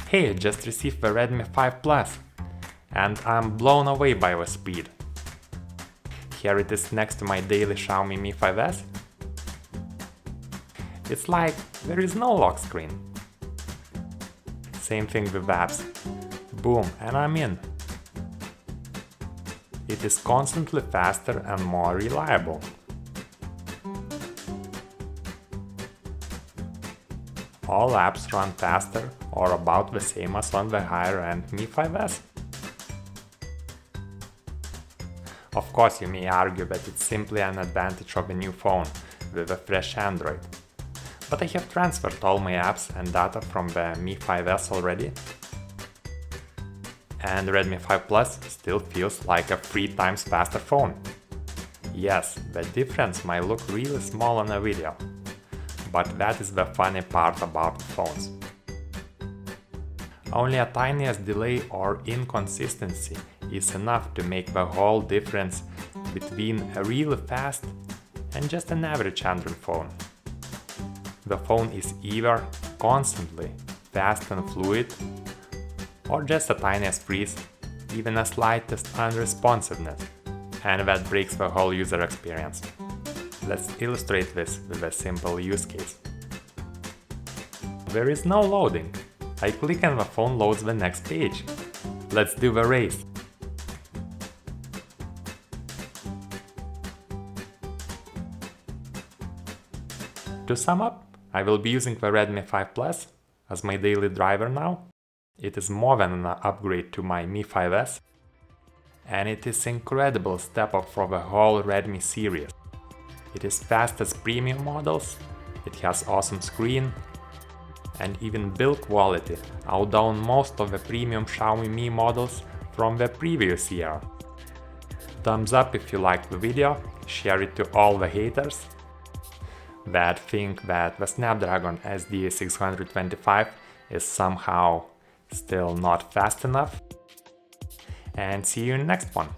Hey, I just received the Redmi 5 Plus, and I'm blown away by the speed. Here it is next to my daily Xiaomi Mi 5s. It's like there is no lock screen. Same thing with apps. Boom, and I'm in. It is constantly faster and more reliable. All apps run faster or about the same as on the higher-end Mi 5s. Of course, you may argue that it's simply an advantage of a new phone with a fresh Android. But I have transferred all my apps and data from the Mi 5s already. And Redmi 5 Plus still feels like a 3 times faster phone. Yes, the difference might look really small on a video, but that is the funny part about phones. Only a tiniest delay or inconsistency is enough to make the whole difference between a really fast and just an average Android phone. The phone is either constantly fast and fluid, or just a tiniest freeze, even a slightest unresponsiveness, and that breaks the whole user experience. Let's illustrate this with a simple use case. There is no loading. I click and the phone loads the next page. Let's do the race. To sum up, I will be using the Redmi 5 Plus as my daily driver now. It is more than an upgrade to my Mi 5s, and it is an incredible step up for the whole Redmi series. It is fast as premium models, it has awesome screen, and even build quality outdone most of the premium Xiaomi Mi models from the previous year. Thumbs up if you liked the video, share it to all the haters that think that the Snapdragon SD625 is somehow still not fast enough, and see you in the next one.